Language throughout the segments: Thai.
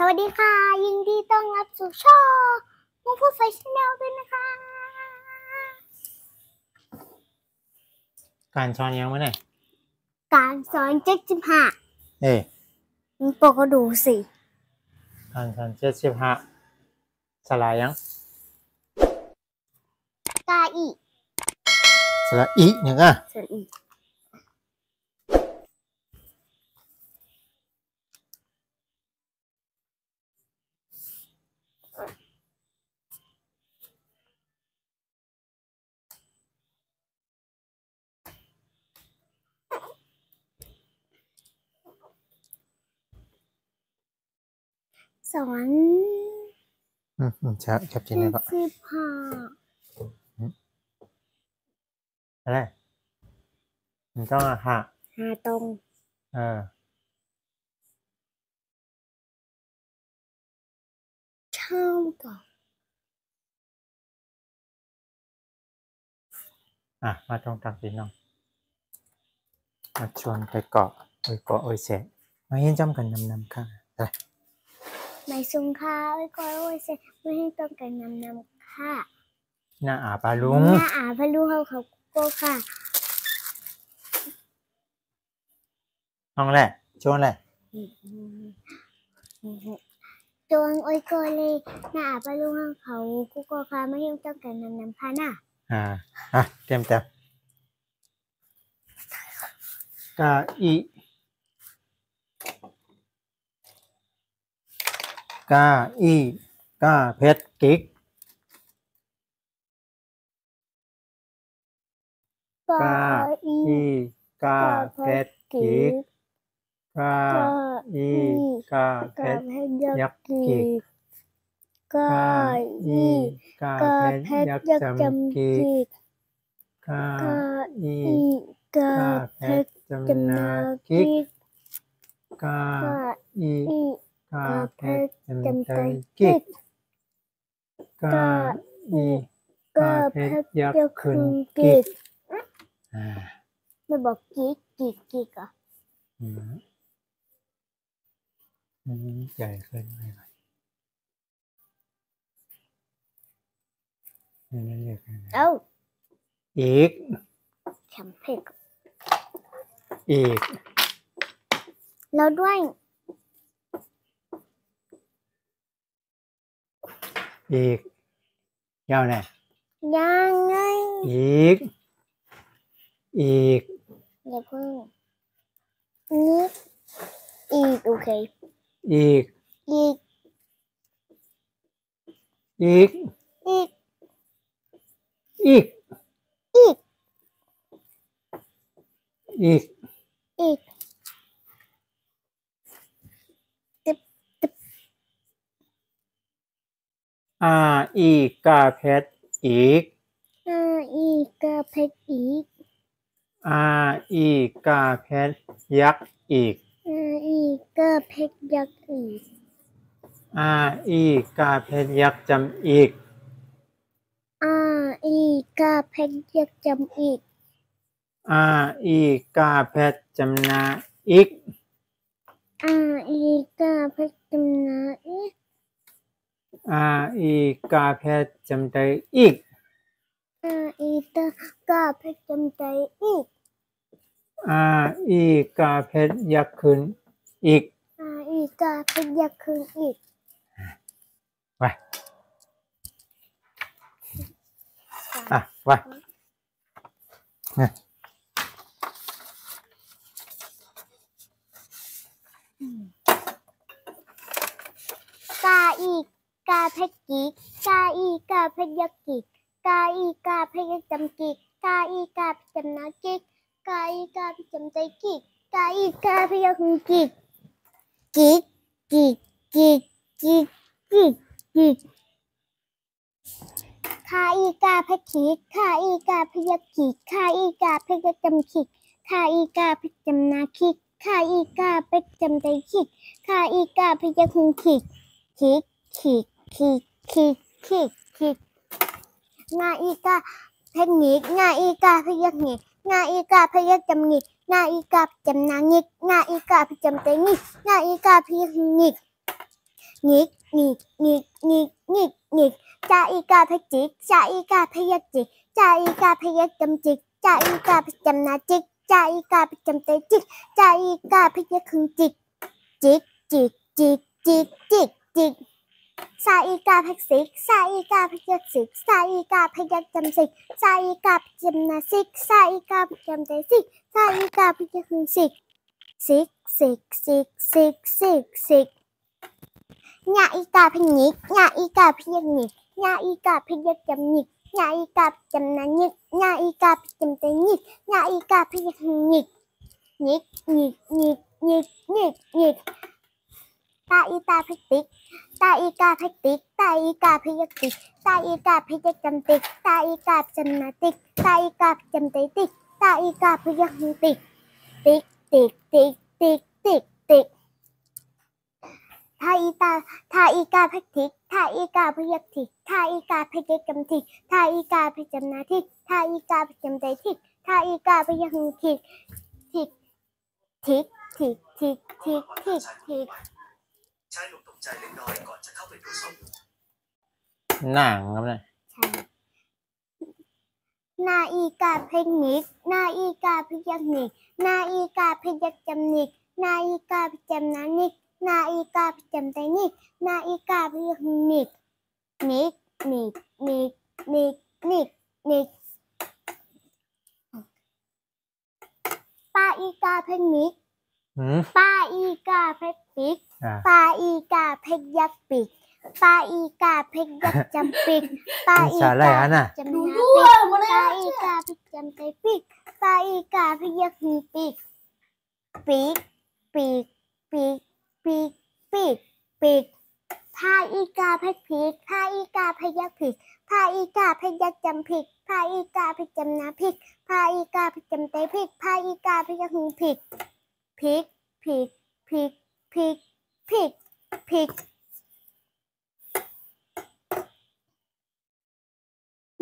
สวัสดีค่ะยินดีต้อนรับสู่ช่องมุกพูดไฟชแนลด้วยนะคะการช้อนยังไม่ไหนการสอน75มึงโปก็ดูสิการช้อน75สลายยังกาอีสลายอีหนึ่งอ่ะสระอีสอนใช่แคปชั่นเลยก็75อะไรมันต้องหาตรงเท่ากับมาตรงตักสิน้องมาชวนไปเกาะเสะมาเห็นจำกันนำค่ะอะไรไม่ซุงค่ะไว้ก่อนไว้เสร็จไม่ให้ต้องกันนำค่ะหน้าปลาลุงหน้าปลาลุงเขาโก้ค่ะน้องแหละชวนแหละจงโอ้ยก็เลยหน้าปลาลุงเขากูก็ค่ะไม่ให้ต้องกันนำค่ะน่ะเต็มกาอีกาเพชรกิ๊กกาเพชรกิ๊กกาเพชรยักษ์กิ๊กกาเพชรยักษ์จำกิ๊กกาเพชรจำนากิ๊กกาเพชรจำใจกิ๊กกาเพชรยักษ์ขึ้นกิ๊กไม่บอกกิ๊กอ่ะใหญ่ขึ้นไปหน่อยนี่เรียกอะไรอีกแคมเพ็กอีกแล้วด้วยอีกยาวแน่ยังไงอีกอย่าเพิ่งนี่อีกโอเคอีกอีกาเพชรอีกอีกาเพชรอีกอีกาเพชรยักษ์อีกอีกาเพชรยักษ์อีกอีกาเพชรยักษ์จำอีกอีกาเพชรยักษ์จำอีกอีกาเพชรจำนาอีกอีกาเพชรจำนาอีกอีกาเพชรจำใจอีกอีกาเพชรจำใจอีกอีกาเพชรยักษ์ขึ้นอีกอีกาเพชรยักษ์ขึ้นอีกไปไปกาเพชรกีกาเพชรยักษ์กีกาเพชรยักษ์จำกีกาเพชรจำนากีกาเพชรจำใจกีกาเพชรยักษ์กีกาเพชรขีกาเพชรยักษ์กีกาเพชรยักษ์จำขีกาเพชรจำนาขีกาเพชรจำใจขีกาเพชรยักษ์ขีงาอีกาเพชรหงิกงาอีกาเพชรยักษ์หงิกงาอีกาเพชรยักษ์จำหงิกงาอีกาจำนาหงิกงาอีกาเพชรจำใจหงิกงาอีกาเพชรยักษ์หงิก งิกงิกงิกงิกงิกงิกจาอีกาพจิกจาอีกาพยักจิกจาอีกาพยักจำจิกจาอีกาพจำนาจิกจาอีกาพจำเตจิกจาอีกาพยักคึงจิกจิกจิกจิกจิกจิกจิกซาอีกาพสิกซาอีกาพยักสิกซาอีกาพยักจำสิกซาอีกาพจำนาสิกซาอีกาพจำเตสิกซาอีกาพยักคึงสิกสิกสิกสิกสิกสิกสิกญาอีกาพญิกญาอีกาพยักหญิกญาอีกาพยักจำหญิกญาอีกาพจำนาหญิกญาอีกาพจำเตหญิกญาอีกาพยักหญิกหญิกหญิกหญิกหญิกหญิกหญิกตาอีตาพติกตาอีกาพติกตาอีกาพยักติกตาอีกาพยักจำติกตาอีกาจำนาติกตาอีกาพจำเตติกตาอีกาพยักติกติกติกติกติกติกติกทาอีกาพทิกทาอีกาพยักทิกทาอีกาพยักจำทิกทาอีกาพจำนาทิกทาอีกาพจำใจทิกทาอีกาพยักทิกทิกทิกทิกทิกทิกทิกทิกชายหนุ่มตกใจเล็กน้อยก่อนจะเข้าไปตรวจสอบ หนังครับเนี่ย ใช่นาอีกาพนิกนาอีกาพยักนิกนาอีกาพยักจำนิกนาอีกาพจำนานิกนาอีกาพจำใจนิกนาอีกาพยักนิกนิกนิกนิกนิกนิกนิกป้าอีกาพนิกป้าอีกาพปิกป้าอีกาพยักปิกป้าอีกาพยักจำปิกป้าอีกาจำนาปิกป้าอีกาพจำใจปิกป้าอีกาพยักปิกปิกปิกปิกปิกปิกปิกพาอีกาพพิกพาอีกาพยักพิกพาอีกาพยักจำพิกพาอีกาพจำนาพิกพาอีกาพจำใจพิกพาอีกาพยักพิกพิกพิกพิกพิกพิกพิก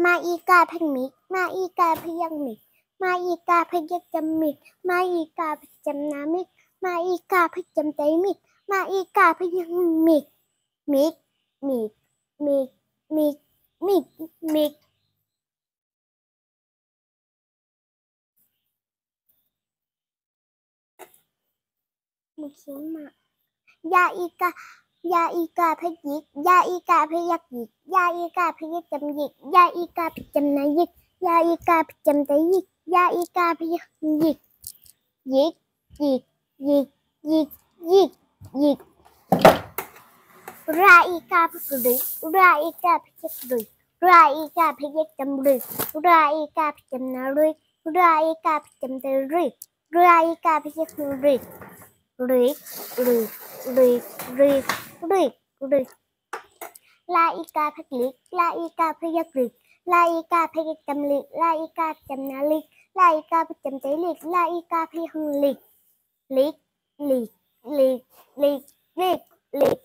มาอีกาพมิกมาอีกาพยักมิกมาอีกาพยักจำมิกมาอีกาพจำนามิกมาอีกาพจำใจมิกมาอีกาพยักมิกมิกมิกมิกมิกมิกมิกมุขิมายาอีกาพยิกยาอีกาพยักยิกยาอีกาพยักจำยิกยาอีกาพจำนายิกยาอีกาพจำใจยิกยาอีกาพยักยิกยิกยิกยิกยิกยิกยิกราอีกาพกรึราอีกาพยักรึราอีกาพยักจำรึราอีกาพจำนารึราอีกาพจำใจรึราอีกาพยักรึริกริกริกริกริกริกลาอีกาพลิกลาอีกาพยักริกลาอีกาพยักจำลิกลาอีกาจำนาลิกลาอีกาพจำใจลิกลาอีกาพยักลิกลิกลิกลิกลิกลิกลิก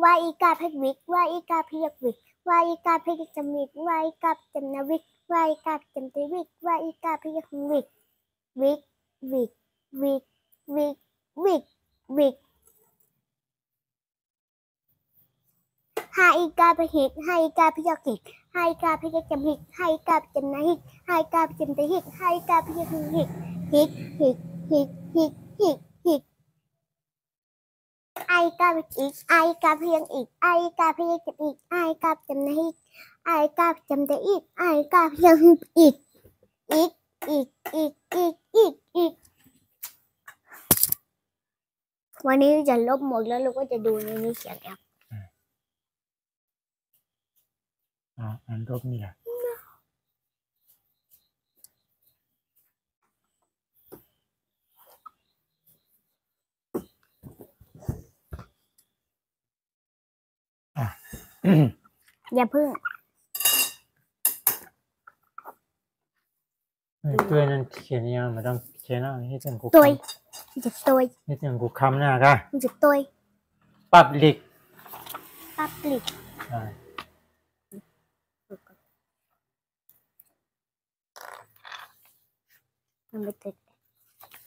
วาอีกาพวิกวาอีกาพยักวิกวาอีกาพยักจำวิกวาอีกาจำนาวิกวาอีกาจำใจวิกวาอีกาพยักวิกวิกวิกวิกวิกวิกวิกหาอีกาพหิกหาอีกาพยักหิกหาอีกาพยักจำหิกหาอีกาจำนาหิกหาอีกาจำใจหิกหาอีกาพยักหิกหิกหิกหิกหิกหิกหิกไอกาพอีกไอกาพยังอีกไอกาพยังจำอีกไอกาจำนาอีกไอกาจำได้อีกไอกาพยังอีกอีกอีกอีกอีกอีกอีกวันนี้จะลบหมดแล้วเราก็จะดูในนี้เขียนแอปอันลบนี่แหละอย่าเพิ่งตัวนั้นเขียนยังไม่ต้องเขียนเอาให้ถึงกูตัวจะตัวให้ถึงกูคำหน้าค่ะจะตัว public มันไม่ติด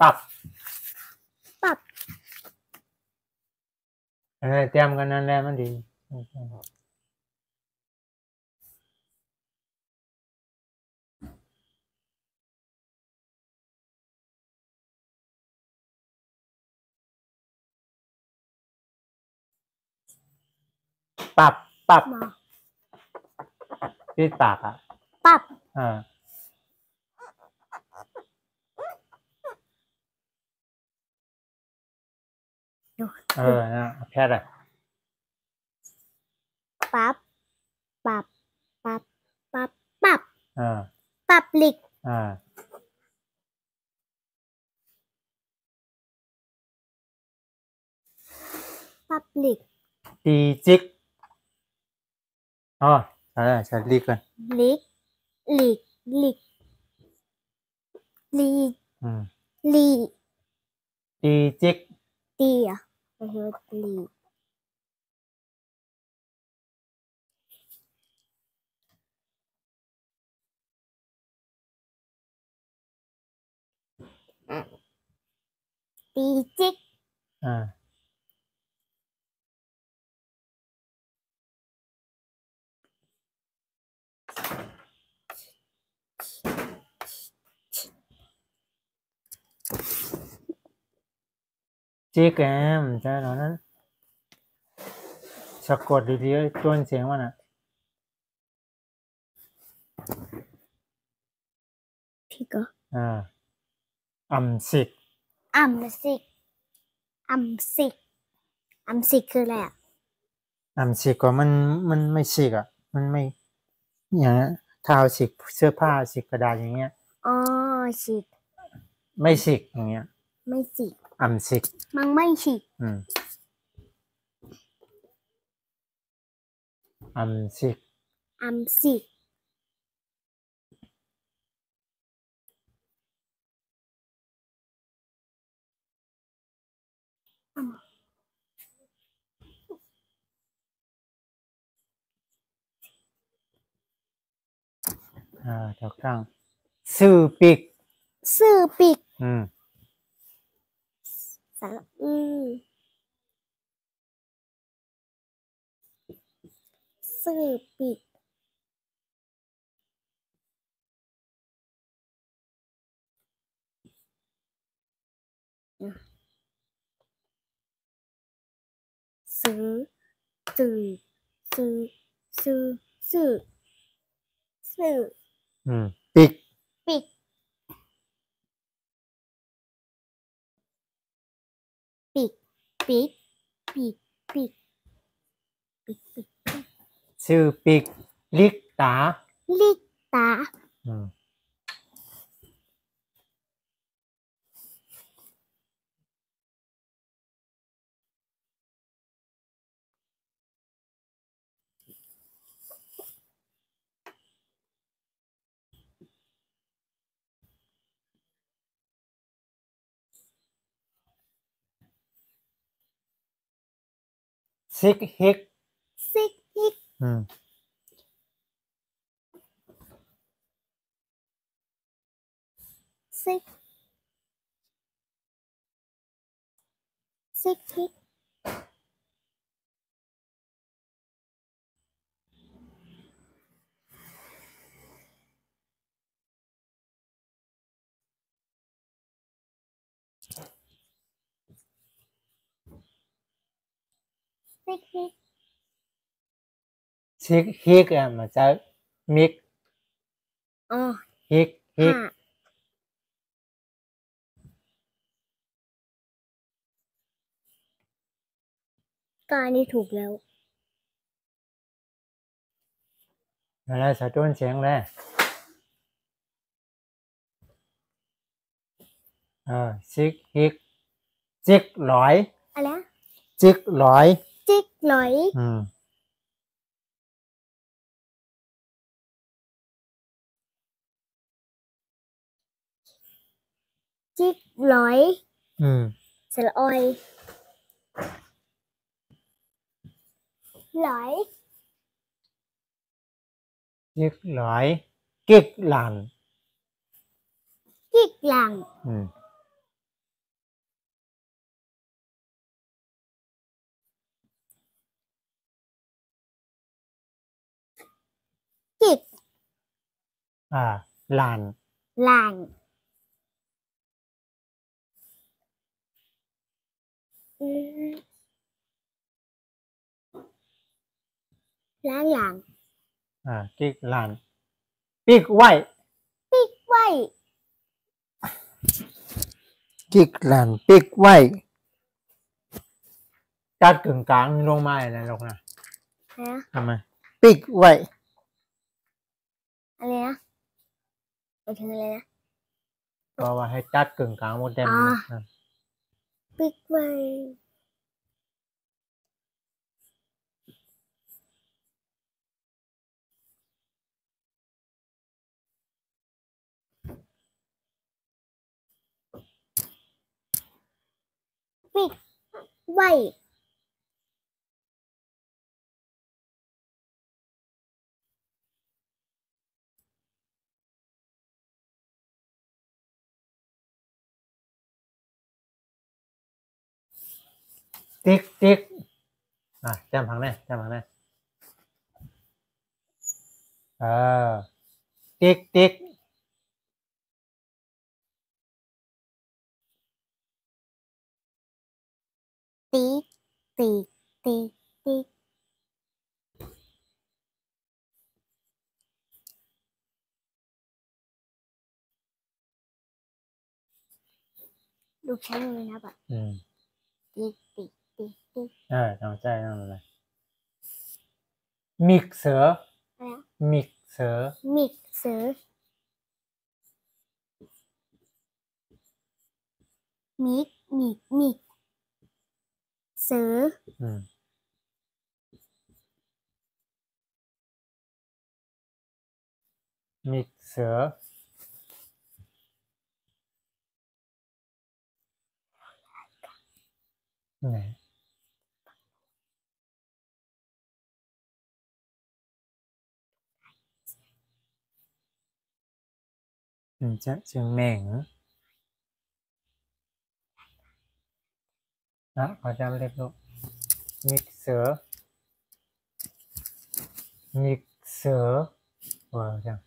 ปับปับ เตรียมกันนั่นแหละมันดีปับปับ มา ที่ปากอ่ะ ปับ นะแพทย์อ่ะ ปับปับปับปับปับ ปั บลิก ปับลิก ตีจิกใช่ลิกกัน ลิกลิกลิกลีลี ตีจิก ตีอ่ะไม่ใช่ลีตีจิกจิกใช่เหรอนั้นสะกดดีๆต้นเสียงมันอ่ะ พี่ก็ อัมสิก อัมสิกอัมสิกอัมสิกคืออะไรอ่ะ อัมสิกก็มันไม่สิกอ่ะมันไม่อย่างนี้ถ้าเอาสิกเสื้อผ้าสิกกระดาษอย่างเงี้ยสิก ไม่สิกอย่างเงี้ย ไม่สิก อัมสิก มันไม่สิก อัมสิก อัมสิกถูกต้องซื่อปิก ซื่อปิก สระซื่อปิกซื้อตื่อซื้อซื้อซื้อซื้อปิก ปิกปิกปิกปิกปิกปิกปิก ชื่อปิกลิกตา ลิกตาซิกฮิก ซิกฮิกซิกซิกฮิกซิกฮิก ซิกฮิกมาจากมิกฮิกฮิกก็อันนี้ถูกแล้ว อะไรสะต้นเสียงเลยซิกฮิกจิกหลอย อะไร จิกหลอย จิกหลอยจิกหลอยสระออยหลอย จิกหลอยกิกหลัง กิกหลัง ลาน ลานล้างหลัง กิ๊กลานปิ๊กไว้ ปิ๊กไว้ กิ๊กลานปิ๊กไว้จัดกึ่งกลางลงมาอะไรลงนะ นะ ทำไมปิ๊กไว้ อะไรนะไปถึงอะไรนะ ก็ว่าให้จัดกึ่งกลางหมดเต็ม อ่า นะ ปิ๊กไว้ปิ๊กไว้ ติ๊กติ๊กจำพังแน่จำพังแน่ติ๊กติ๊ก ติ๊กติ๊กติ๊กติ๊กลูกใช้มือนะแบบติ๊กติ๊กติ๊กติ๊ก ต้องใจนั่นเลยมิกเซอร์ อะไรนะ มิกเซอร์ มิกเซอร์มิกเซอร์มิกเซอร์ไหนจะเชียงแหม่งนะขอจำเล็กลูกมิกเซอร์ว้าวจัง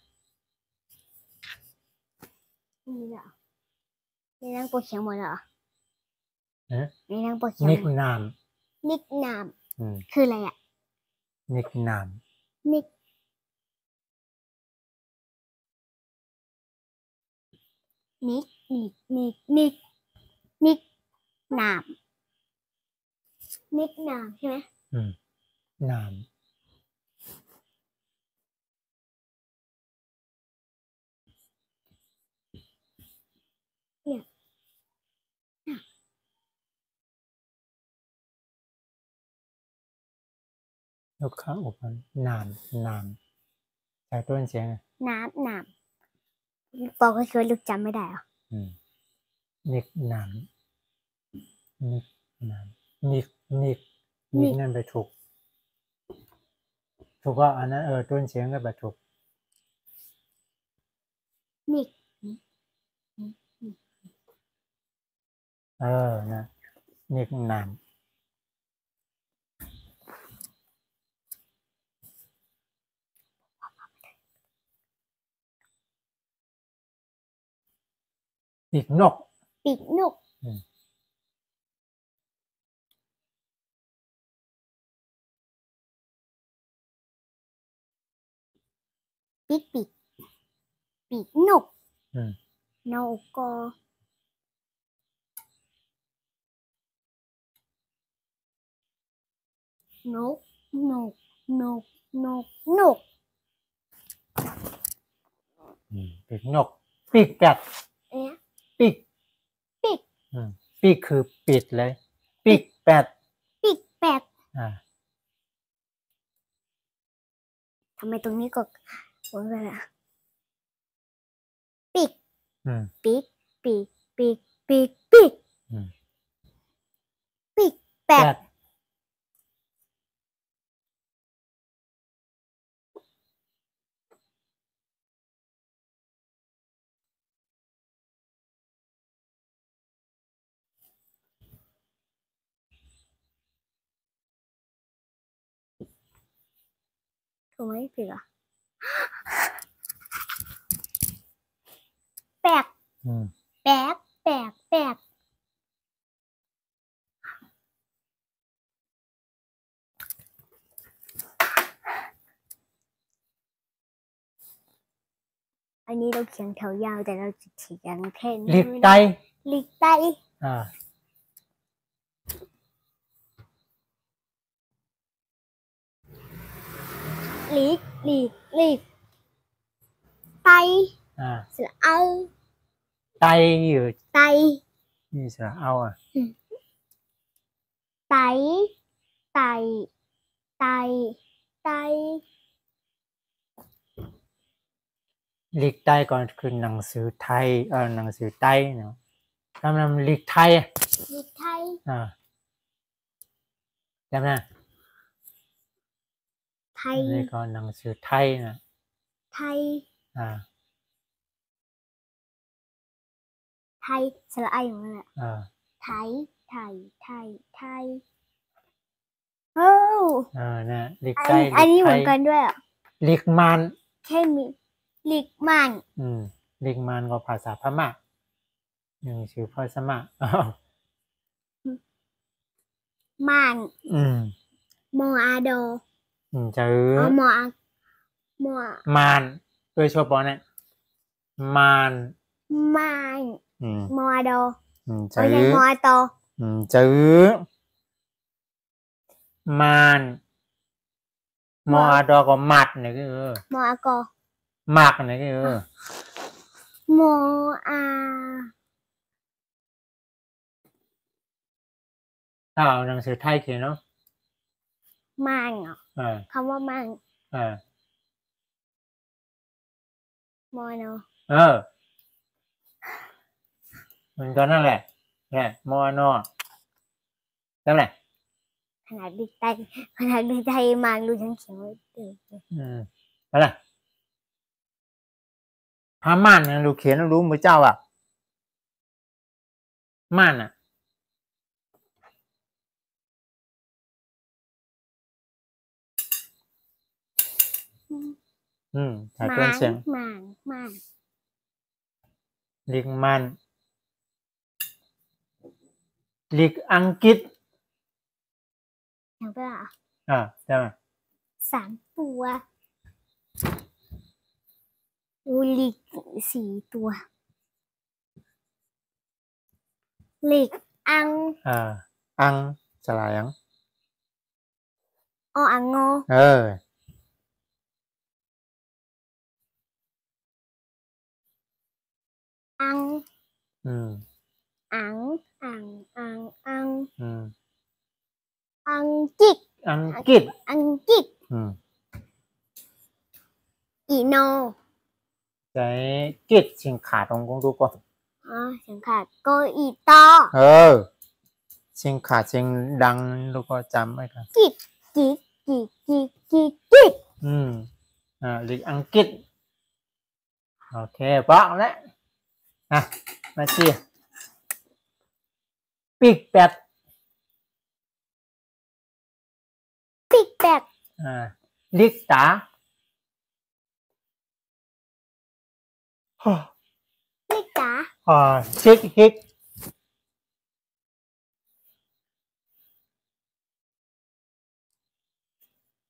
นี่เหรอในนั่งโปรเขียนหมดเหรอ ฮะ ในนั่งโปรเขียน นิ ห ก มด นาม นิกนาม อืม คืออะไรอ่ะ นิกนาม นิกนิกนามนิกนามใช่ไหม นาม เนี่ย ลูกค้าอุปนนามใส่ต้นเสียง นามปอก็คิดว่าลูกจำไม่ได้เหรอ นิกนามนิกนั่นไปถูกว่าอันนั้นต้นเสียงก็ไปถูก นิก นะนิกนามปีกนก ปีกนกปีกนกนกก็นกปีกนกปีกแกด เนี่ย ปีก ปีก ปีกคือปิดเลยปีกแปด ปีกแปด ทำไมตรงนี้ก็วนไปละปีกแปดถูกไหมปีกอ่ะ ปลก อืม แปลกแปลกแปลกอันนี้เราเขียนแถวยาวแต่เราจะเขียนแค่นี้ ลิกไต ลิกไต อ่า ลิกไต อ่า สระเอา ไตอยู่ ไต นี่สระเอาอ่ะ ไตไตไตไต ลิกไตก่อนคือหนังสือไทยหนังสือไต้เนาะทำนำลิกไทย ลิกไทย อ่าจำนะ ไทย นี่ก็หนังสือไทยนะ ไทย อ่า ไทยสระไอของมันแหละ อ่า ไทยไทยไทยไทยโอ้ นะลิกไต อันนี้ ลิก เห ไท มือย นกันด้วยอ่ะ ลิกมัน แค่มีลิกมัน ลิกมันก็ภาษาพม่าหนึ่งชื่อพ่อสมะอ้าว มัน มออาโด จะ อ๋อมออามอ มานโดยเฉพาะเนี่ยมาน มัน มออาโด จะ ไม่ใช่มออาโต จะมานมออาดอก็มัดเนี่ยคือ มออากอ มักเนี่ยคือ มออา ถ้าเอาหนังสือไทยเขียนเนาะ มันเหรอ เออ คำว่ามัน เออ มอโน มันก็นั่นแหละเนี่ยมอนอนั่นแหละ ขนาดลิกไตมันรู้ฉันเขียนไว้เดี๋ยว นั่นแหละพาม่านนะลูกเขียนรู้มือเจ้าอ่ะม่านอ่ะถ่ายเป็นเสียง มัน ลิกมันลิกอังกฤษ อย่างเปล่า ใช่ไหม 3 ตัวลิก4 ตัวลิกอัง อังสลายอัง ออังงอ อัง อัง อัง อัง อัง อังกิก อังกฤษ อังกิก อีโน ใช้กิจชิงขาตรงกงดูก่อน อ๋อเสียงขาดโกอีตอ ชิงขาชิงดังลูกก็จำไว้ครับ กิกกิกกิกกิกกิกกิก ลิกอังกฤษโอเคบอกแล้วมาสิปีกเป็ด ปิกแบก ลิกตา ลิกตา ชิกฮิก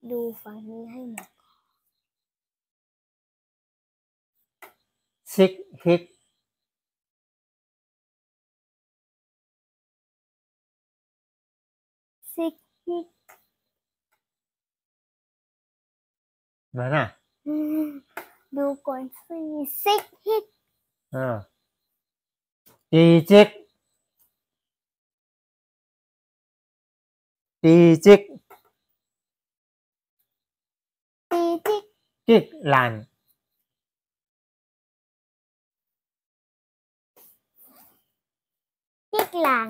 ดูฝั่งนี้ให้หมด ชิกฮิก ซิกฮิก เหมือนน่ะ ดูก่อนสิซิกฮิก ตีจิกตีจิก ตีจิก จิกลัน จิกหลัง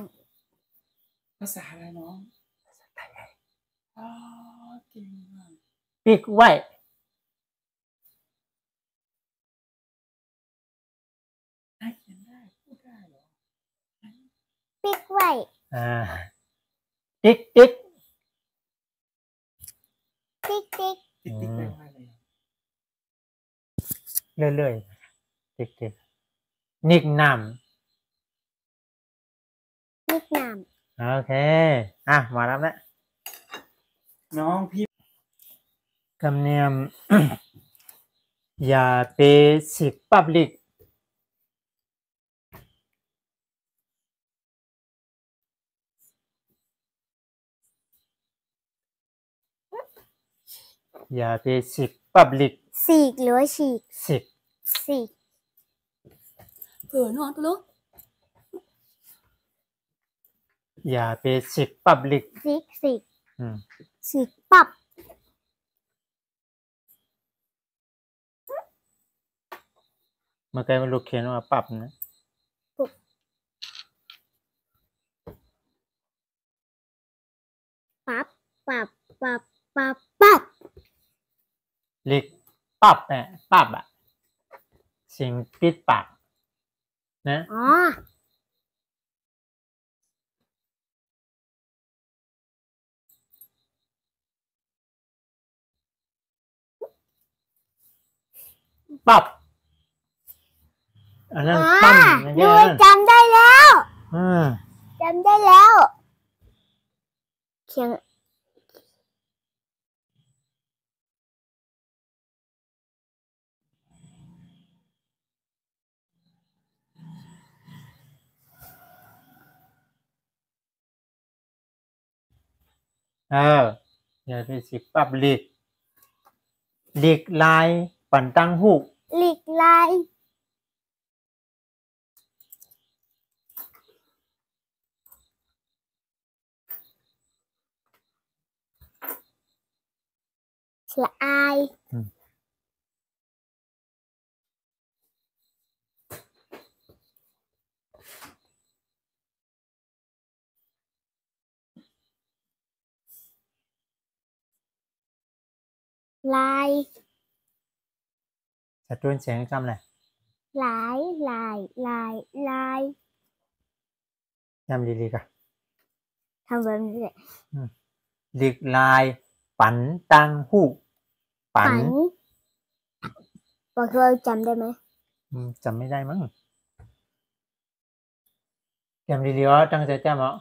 ภาษาอะไรน้องอ๋อเก่งมาก ปีกไว้ ให้เขียนได้พูดได้เหรอ ปิกไว้ ติ๊กติ๊ก ติ๊กติ๊ก ติ๊กติ๊กแปลว่าอะไร เรื่อยๆติ๊กติ๊ก นิกนาม นิกนาม โอเคมาแล้วนะ น้องพี่ คำเนียม อย่าไปสิกปับลิกอย่าไปสิกปับลิก สีกหรือว่าฉีก สิก สีก นอนตัวลูก อย่าไปสิกปับลิก สีกสีก อืม สีกปับ เมื่อกี้มันลูกเขียนว่าปับนะ ปับปับปับปับปับ ลิกปับเนี่ยปับสิ่งปิดปากนะ อ๋อ ปับอันนั้นปั้มนะ ดู แย่ จำได้แล้ว จำได้แล้วเขียน อย่าไปสิกปับลิกลิกลายปั่นตั้งหูก หลีกลายละอาย ลาย จะต้นเสียงคำอะไร หลายลายลายลาย จำดีๆกัน ทำแบบนี้แหละ ลิกลายปั่นตั้งหูกปั่น บอกเราจำได้ไหม จำไม่ได้มั้งจำดีๆว่าตั้งใจจำเหรอ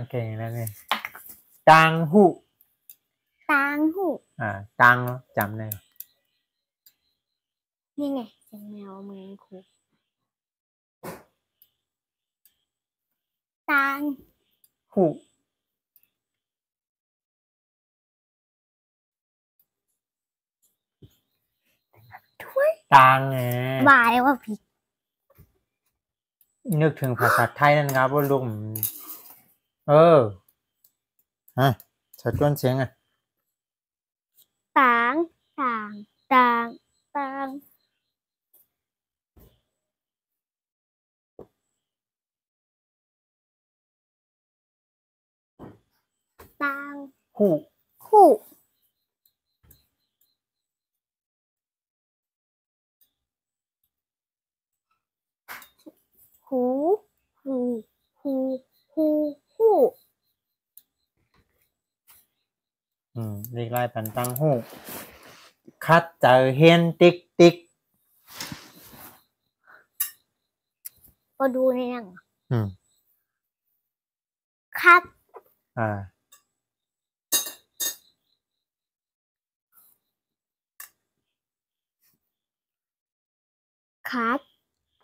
เก่งแล้วเนี่ยตั้งหู ตางหู ตั้งจำได้ นี่ไงเสียงแมวมือครูตาง หู ตังไง บายว่าผิด นึกถึงภาษาไทยนั่นครับว่าลุงชัดต้นเสียงตางตางตางตางตาง หู คู่หูหูหูหูหู เรียกไล่ปันตังหูคัดเจอเฮียนติ๊กติ๊ก ก็ดูในหนัง อืม คัด อ่า ขาด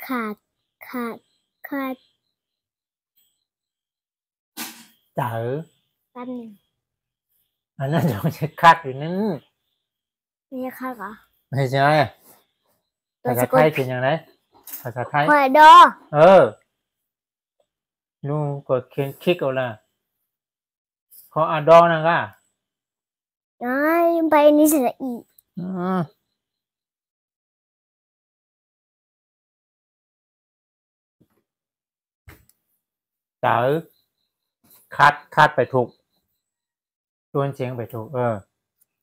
ขาดขาดขาด เจอ แป๊บหนึง อันนั้นต้องใช้คัดอยู่นั่น ไม่ใช่คัดเหรอ ไม่ใช่ภาษาไทยเป็นอย่างไรภาษาไทย คอยดอ ลุงกดเขียนคลิกเอาละขอดอนะก็ ไปนี่เสร็จอีก เจอคัดไปถูกต้นเสียงไปถูกเ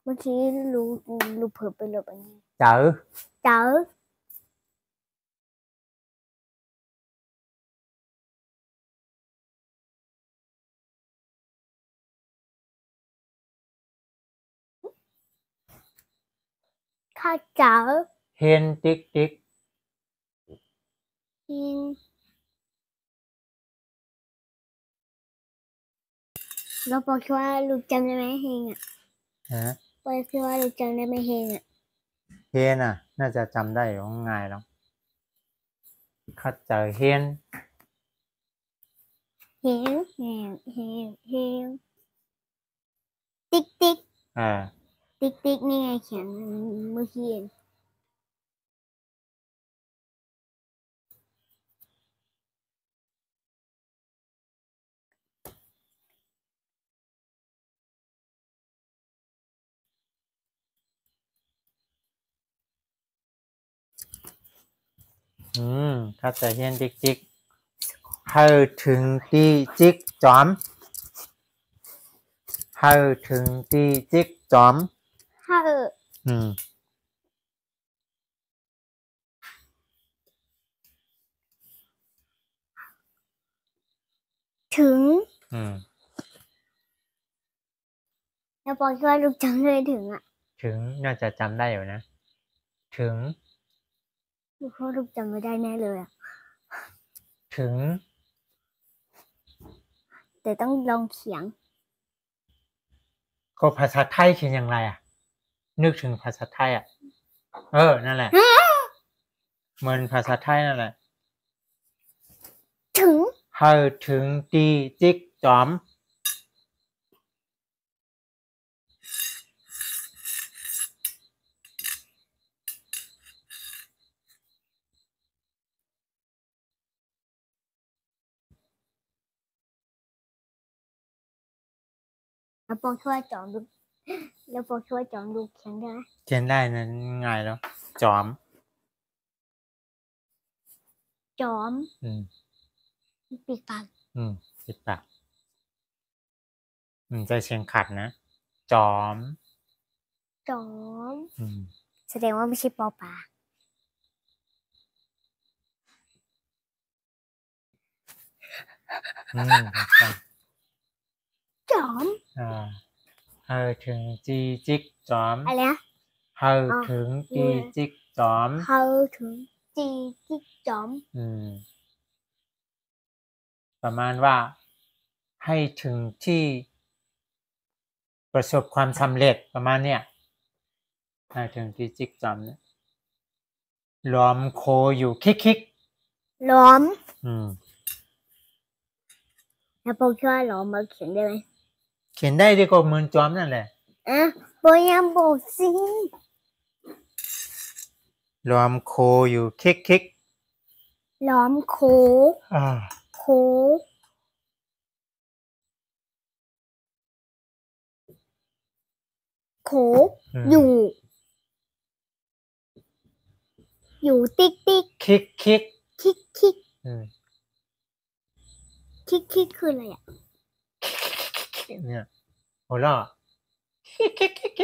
มื่อกี้รู้เพิ่มไปลบอันนี้ เจอ เจ๋อข้าเจ๋อ เฮียนติ๊กติ๊ก เฮงเราบอกว่าลูกจำได้ไหมเฮงอ่ะ ฮะ บอกว่าลูกจำได้ไหมเฮงอ่ะ เฮนน่ะ น่าจะจำได้อยู่ง่ายแล้วข้าเจอเฮน เฮงติ๊กติ๊ก ติ๊กติ๊กนี่ไงเขียนเมื่อกี้เองข้าเจอเฮนจิกจิกเฮาถึงตีจิกจอมเฮาถึงตีจิกจอม ถ้าถึงแล้วบอกว่าลูกจำได้ถึงอ่ะ ถึงน่าจะจำได้อยู่นะ ถึง ลูกพ่อลูกจำไม่ได้แน่เลยอ่ะ ถึง แต่ต้องลองเขียน ก็ภาษาไทยเขียนอย่างไรอ่ะ นึกถึงภาษาไทยอ่ะ นั่นแหละ เหมือนภาษาไทยนั่นแหละ ถึง เฮาถึงตีจิกจอม แล้วบอกว่าจอมลูกแล้วบอกว่าจอมลูกเขียนได้ไหม เขียนได้นั้นง่ายแล้ว จอม จอม ปิดปาก ปิดปากใจเชียงขัดนะ จอม จอม แสดงว่าไม่ใช่ปอปลาจอม เฮาถึงจีจิกจอม อะไรนะ เฮาถึงจีจิกจอม เขาถึงจีจิกจอม ประมาณว่า ให้ถึงที่ประสบความสำเร็จประมาณเนี้ยให้ถึงที่จิกจอมเนี่ยล้อมโคอยู่คิก ล้อม ๆ แล้วบอกว่าล้อมมาเขียนได้ไหม เขียนได้ดีกว่าเหมือนจอมนั่นแหละ บอกยังบอกสิ ล้อมโคอยู่คิก ล้อมโค ๆ โค โค อยู่ อยู่ติ๊กติ๊ก คิก คิกคิก คิก ๆ คิกคืออะไรอ่ะ เนี่ยหัวเราะคิ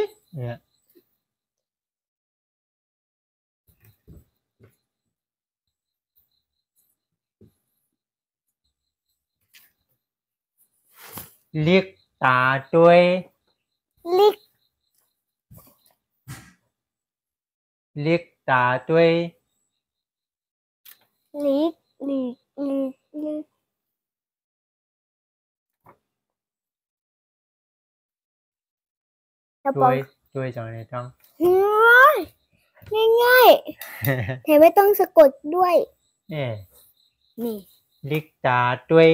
กเนี่ยเรียกตาด้วย ลิก เรียกตาด้วย ลิกลิกลิกลิกแล้วบอก ด้วยจังเลยต้อง ง่ายๆแต่ไม่ต้องสะกดด้วย นี่ นี่ เรียกตาด้วย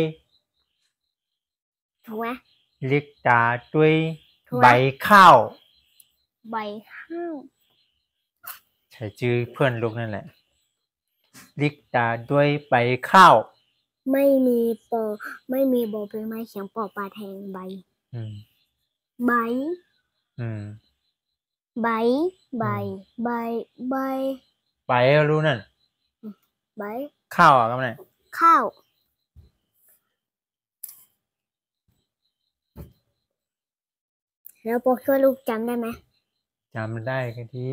ถูกไหม เรียกตาด้วย ถูกไหม ใบข้าว ใบข้าว ใช้ชื่อเพื่อนลูกนั่นแหละเรียกตาด้วยใบข้าว ไม่มีปอไม่มีบอเป็นไม้เขียงปอปลาแทงใบ ใบ ใบ ใบ ใบ ใบ ใบก็รู้นั่น ใบ ข้าวอ่ะก็ไม่ได้ ข้าว แล้วปอช่วยลูกจำได้ไหม จำได้กันที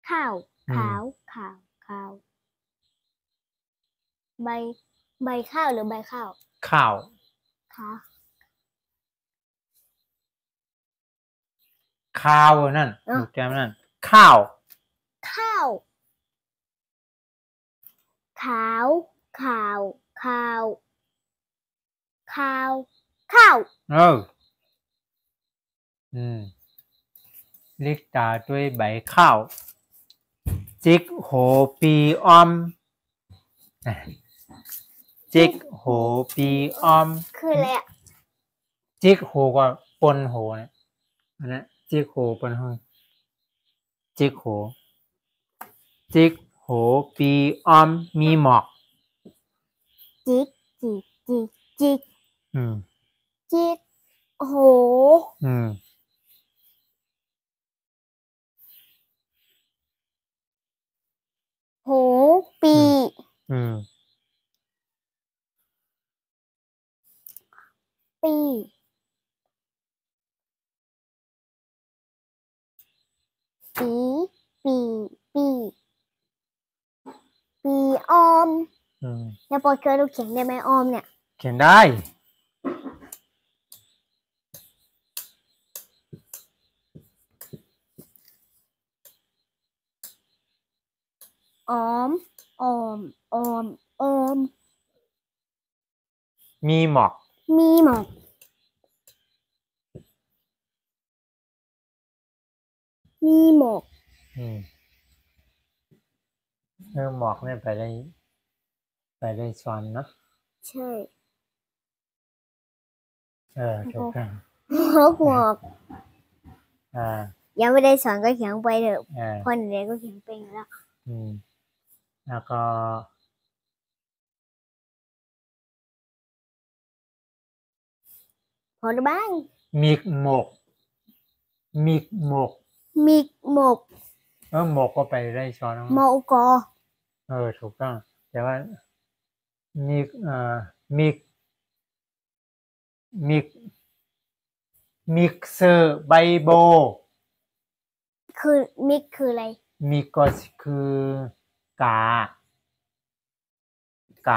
ข้าวขาวขาวขาวใบ ใบข้าวหรือใบข้าว ข้าว ขาว ข้าวนั่นลูกแก้มนั่นข้าว ข้าวขาวข่าวข้าวข้าวข้าว ลิกตาด้วยใบข้าวจิกโหปีอ้อมจิกโหปีอ้อม คืออะไรอ่ะ จิกโหก็ปนโหนะอันนั้นจิกโหปนโหจิกโหปีอ้อมมีหมอก จิกจิกจิกจิก จิกโห โหปี ปีปีปีปีปีออมแล้วพอเกิดเราเขียนได้ไหมออมเนี่ย เขียนได้ ออมออมออมออม มีหมอก มีหมอกมีหมอก หมอกเนี่ยไปได้สอนเนาะ ใช่ ถูกต้อง หมอก ยังไม่ได้สอนก็เขียนไปเถอะพอเด็กก็เขียนเป็นแล้ว แล้วก็ พอหรือบ้าง มิกหมก มิกหมก หมกก็ไปได้สอน มอกอ ถูกต้องแต่ว่ามิกเซอร์ไบโบ คือมิกคืออะไร มิกก็คือก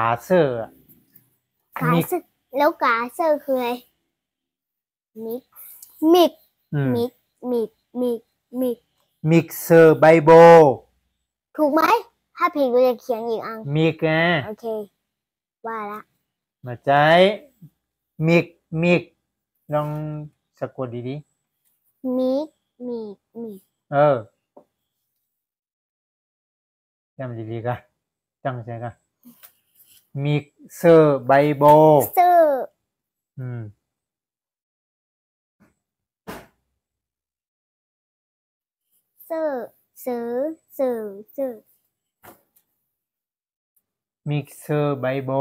าเซอร์ กาเซอร์แล้วกาเซอร์คืออะไรมิกมิกมิกเซอร์ไบโบ ถูกไหมถ้าผิดก็จะเขียนอีกอัน มิกไง โอเคว่าละ มาใจมิกลองสะกดดีๆมิกจำดีๆกันตั้งใจกันมิกเซอร์ไบโบ เซอร์มิกเซอร์ไบโบ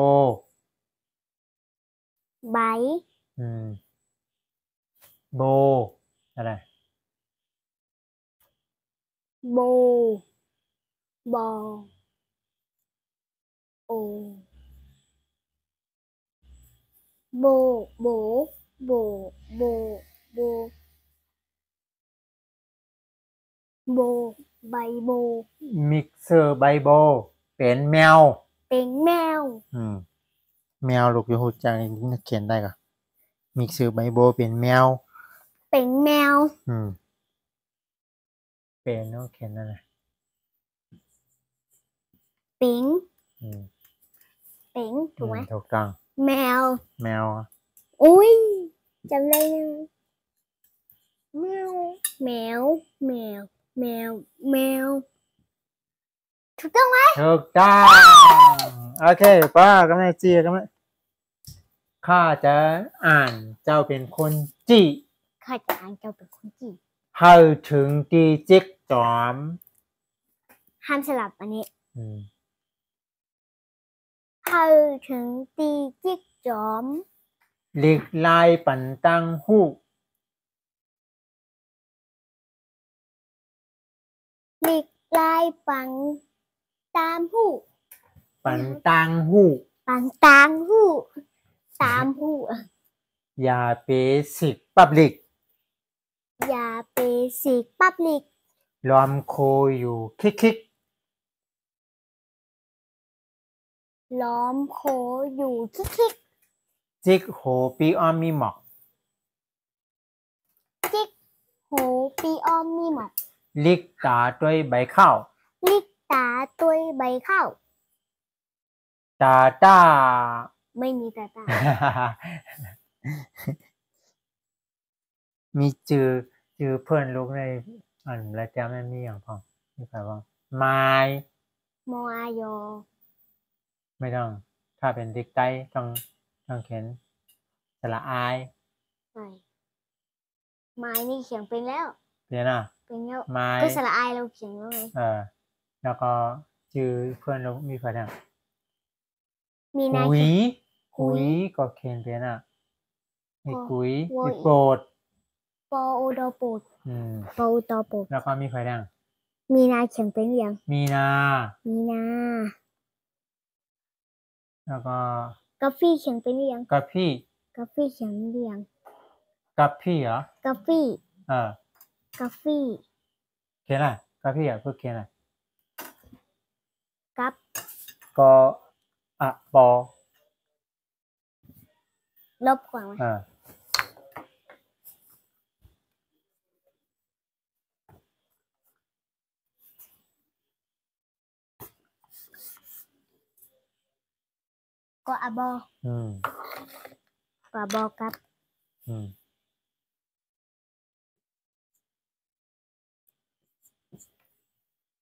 ใบโบอะไรโบบอโอโบโบโบโบโบโบใบโบมิกเซอร์ไบโบเป็นแมวแมวลูกอยู่หูจังนี่เขียนได้ก่ะมิกเซอร์ไบโบเป็นแมวเป็นเนาะเขียนอะไรเป็นถูกไหมถูกต้องแมวอุ้ยจำได้แมวถูกต้องไหมถูกต้องโอเคป้ากำลังจีกำลังข้าจะอ่านเจ้าเป็นคนจีเฮาถึงตีจิกจอมห้ามสลับอันนี้เฮาถึงตีจิกจอมหลีกลายปันตังหูหลีกลายปังตามหูปันตังหูตามหูอย่าเปสิกปับลิกล้อมโคอยู่คิกล้อมโคอยู่คิกจิกโหปีอ้อมมีหมอกลิกตาด้วยใบข้าว าตุยใบข้าว ตาต้า ไม่มีตาตา มีจือเพื่อนลูกในอันและจำไม่มีอย่างพอมีใครว่าไม้ โมอายอ ไม่ต้อง ถ้าเป็นดิกไตต้องเขียนสระอาย ไม่ไม้นี่เขียนเป็นแล้ว เรียนอ่ะ เป็นแล้ว ไม้ ก็สระอายเราเขียนแล้วไง แล้วก็จือเพื่อนลูกมีใครบ้าง มีนา กุย เขียน กุยก็เขียนเป็นอ่ะมีกุย โว้ย มีโปรด ปอโอดอปูด อืม ปอโอดอปูด แล้วก็มีใครบ้าง มีนาเขียนเป็นหรือยัง มีนา มีนา แล้วก็ กาแฟเขียนเป็นหรือยัง กะพี่ กาแฟเขียนหรือยัง กะพี่เหรอก าแฟ กาแฟ เขียนอะไรกะพี่อ่ะพูดเขียนอะไร กับ ก็อะปอ ลบก่อนไหม ก็อะบอ อืม ก็อะบอกั อืม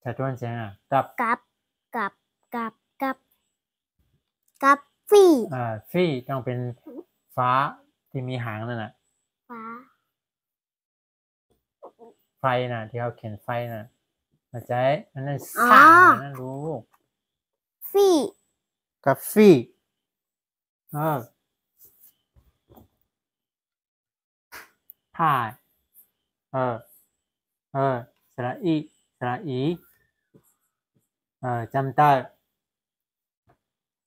แต่ตัวเสียงอ่ะกับ กับกับฟี่ ฟี่ต้องเป็นฟ้าที่มีหางนั่นน่ะ ฟ้า ไฟน่ะ ที่เขาเขียนไฟน่ะเข้าใจอันนั้น อ๋อ สร้างอันนั้นรู้ ฟี่ กับฟี่ผ่ายสระอีสระอีจำได้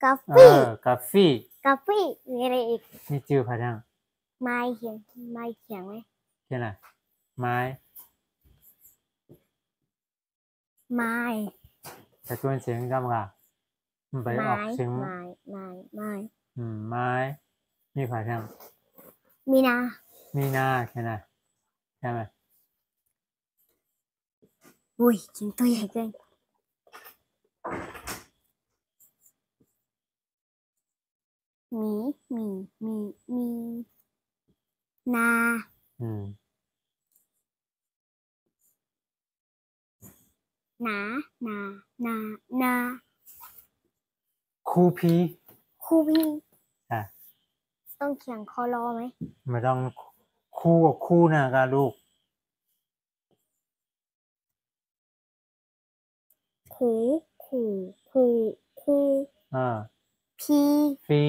กาฟี่ กับฟี่ กาฟี่มีอะไรอีก มีจือพะดัง ไม้เขียนไหม เขียนอะไรไม้ ไม้ แต่ตัวเสียงจำก่ะมันไปออกเสียง ไม้ ไม้มีพะดัง มีนา มีนาเขียนอะไรใช่ไหม อุ้ยจริงตัวใหญ่เกินมีนา อืม นา ครูพี ครูพี่ อ่ะ ต้องเขียนคอรอไหม ไม่ต้องคู่กับคู่นะกับลูก คู พี ฟี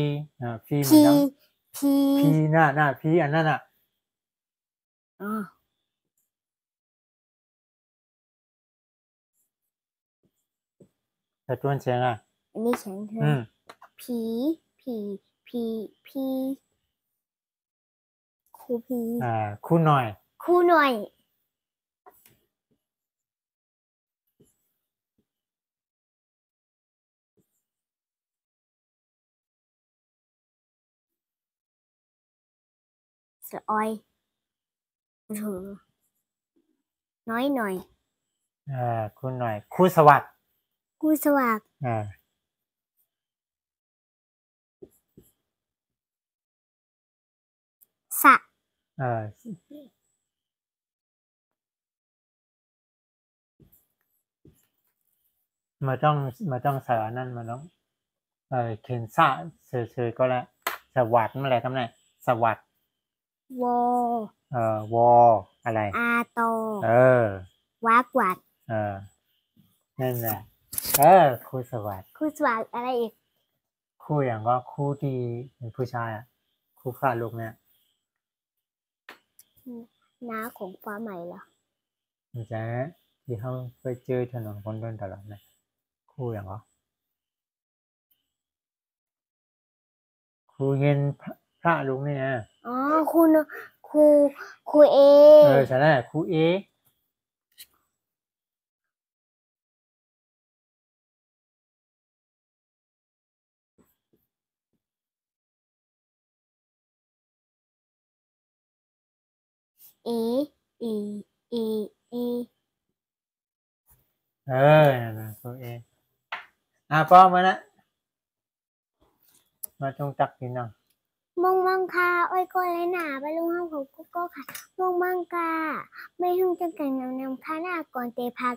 ฟีเหมือน พี กัน พี พีน่ะพีอันนั้นน่ะ อ๋อ แต่ตัวเสียงอ่ะ อันนี้เขียนเธอ พี ครูพี คู่หน่อย ครูหน่อยสระออยเถอน้อยหน่อย คู่หน่อย คู่สวัสดิ์ ครูสวัสดิ์ สะ มาต้องใส่อันนั้นมาต้องเขียนสะเฉยๆก็แล้วสวัสดิ์เมื่อไหร่ทำไงสวัสดิ์ วอ วออะไร อาโต วักวัด นั่นแหละคู่สวัสดิ์ ครูสวัสดิ์อะไรอีก คู่อย่างก็คู่ที่เป็นผู้ชายอ่ะคู่ฆ่าลูกเนี่ย น้าของฟ้าใหม่เหรอ มันจะที่เขาไปเจอถนนคนเดินตลอดนะคู่อย่างก็คู่เงินพระลุงนี่นะ อ๋อครูเอ ใช่แล้วคู่เอ เอ เอ นั่นนะตัวเองป้อมานะมาจงตักกินหน่อย มองมังคาอ้อยก็เลยหนาไปลุงห้องของกุ๊กก็ค่ะมองมังกาไม่hunงจังกันนำค่าหน้าก่อนเตะพัก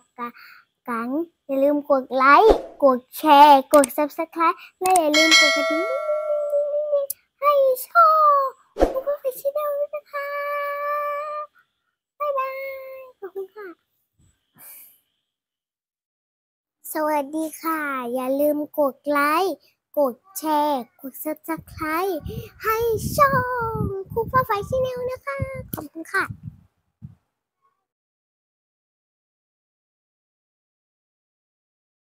กันอย่าลืมกดไลค์กดแชร์กด Subscribe และอย่าลืมกดกระดิ่งให้ชอบกุ๊กก็ไปชิดเอาด้วยนะคะบ๊ายบายขอบคุณค่ะสวัสดีค่ะอย่าลืมกดไลค์กดแชร์กด Subscribe ให้ช่องคุกฟ้าไฟชิแนลนะคะ ขอบคุณค่ะ